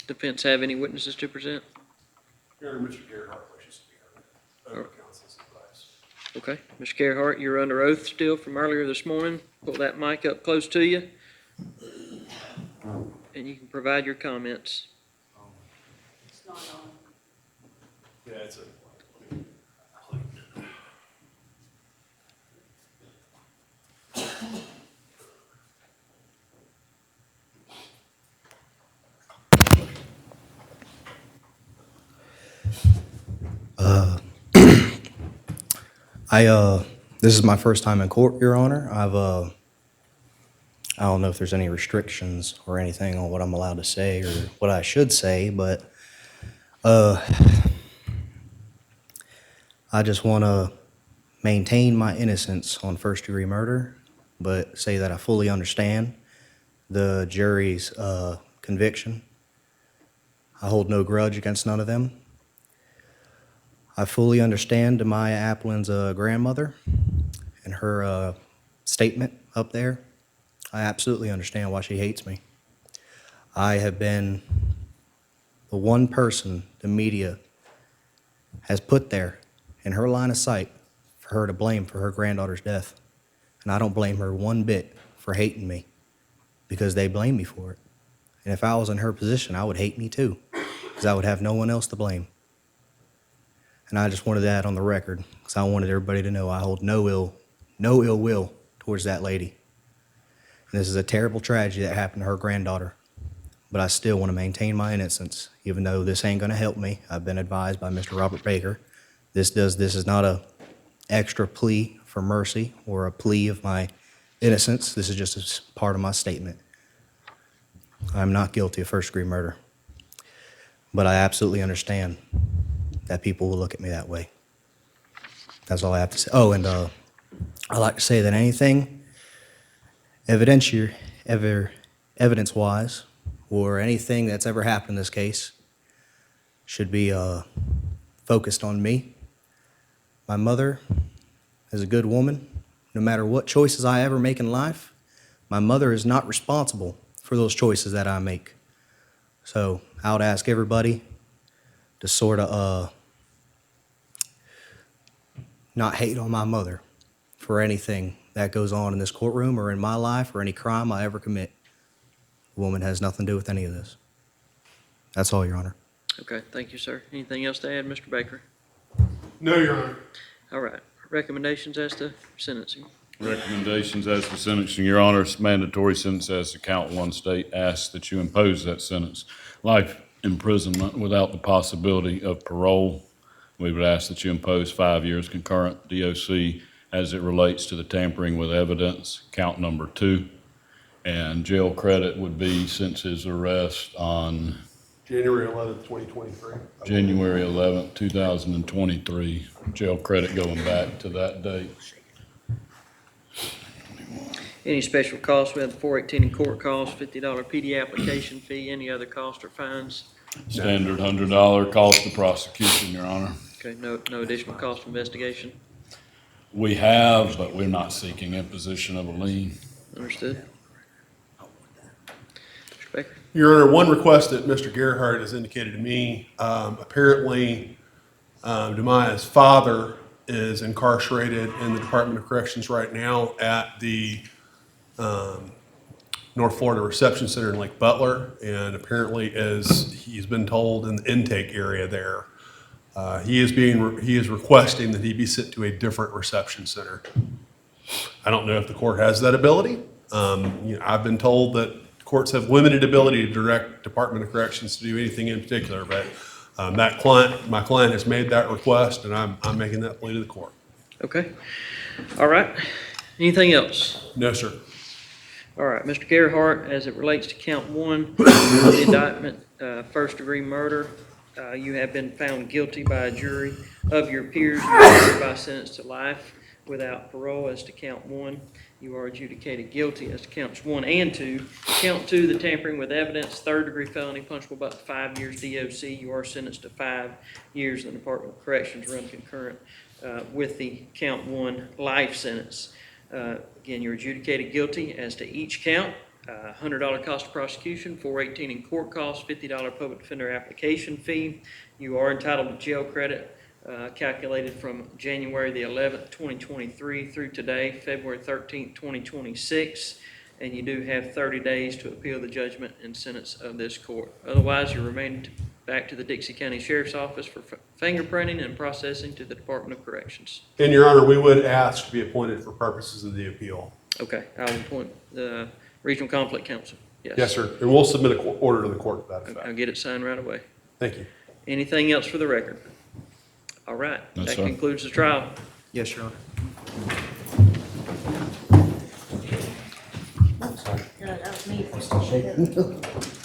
Defense have any witnesses to present? Your Honor, Mr. Gerhardt wishes to be heard over counsel's advice. Okay, Mr. Gerhardt, you're under oath still from earlier this morning. Pull that mic up close to you. And you can provide your comments. It's not on. Yeah, it's a. This is my first time in court, Your Honor. I don't know if there's any restrictions or anything on what I'm allowed to say or what I should say, but, I just want to maintain my innocence on first-degree murder, but say that I fully understand the jury's, conviction. I hold no grudge against none of them. I fully understand Demiah Appling's grandmother and her statement up there. I absolutely understand why she hates me. I have been the one person the media has put there in her line of sight for her to blame for her granddaughter's death. And I don't blame her one bit for hating me because they blame me for it. And if I was in her position, I would hate me too because I would have no one else to blame. And I just wanted that on the record because I wanted everybody to know I hold no ill will towards that lady. And this is a terrible tragedy that happened to her granddaughter. But I still want to maintain my innocence, even though this ain't going to help me. I've been advised by Mr. Robert Baker. This is not a extra plea for mercy or a plea of my innocence. This is just a part of my statement. I'm not guilty of first-degree murder. But I absolutely understand that people will look at me that way. That's all I have to say. Oh, and I like to say that anything evidence-wise or anything that's ever happened in this case should be focused on me. My mother is a good woman. No matter what choices I ever make in life, my mother is not responsible for those choices that I make. So I would ask everybody to sort of not hate on my mother for anything that goes on in this courtroom or in my life or any crime I ever commit. The woman has nothing to do with any of this. That's all, Your Honor. Okay, thank you, sir. Anything else to add, Mr. Baker? No, Your Honor. All right, recommendations as to sentencing. Recommendations as to sentencing, Your Honor, mandatory sentence as to count one. State asks that you impose that sentence. Life imprisonment without the possibility of parole. We would ask that you impose 5 years concurrent DOC as it relates to the tampering with evidence, count number 2. And jail credit would be since his arrest on January 11th, 2023. January 11th, 2023. Jail credit going back to that date. Any special costs? We have the 418 in court costs, $50 PD application fee, any other cost or fines? Standard $100 cost of prosecution, Your Honor. Okay, no additional cost of investigation? We have, but we're not seeking imposition of a lien. Understood. Mr. Baker? Your Honor, one request that Mr. Gerhardt has indicated to me, apparently Demiah's father is incarcerated in the Department of Corrections right now at the North Florida Reception Center in Lake Butler, and apparently, as he's been told, in the intake area there. He is requesting that he be sent to a different reception center. I don't know if the court has that ability. I've been told that courts have limited ability to direct Department of Corrections to do anything in particular, but my client has made that request, and I'm making that plea to the court. Okay. All right. Anything else? No, sir. All right, Mr. Gerhardt, as it relates to count 1 of the indictment, first-degree murder, you have been found guilty by a jury of your peers. You are hereby sentenced to life without parole as to count 1. You are adjudicated guilty as to counts 1 and 2. Count 2, the tampering with evidence, third-degree felony, punishable by 5 years DOC. You are sentenced to 5 years in the Department of Corrections, run concurrent with the count 1 life sentence. Again, you're adjudicated guilty as to each count. $100 cost of prosecution, $418 in court costs, $50 public defender application fee. You are entitled to jail credit calculated from January the 11th, 2023 through today, February 13th, 2026. And you do have 30 days to appeal the judgment and sentence of this court. Otherwise, you're remanded back to the Dixie County Sheriff's Office for fingerprinting and processing to the Department of Corrections. And Your Honor, we would ask to be appointed for purposes of the appeal. Okay, I will appoint the Regional Conflict Counsel. Yes, sir. And we'll submit an order to the court to that I'll effect. get it signed right away. Thank you. Anything else for the record? All right, No, that sir. concludes the trial. Yes, Your Honor. No, that was me.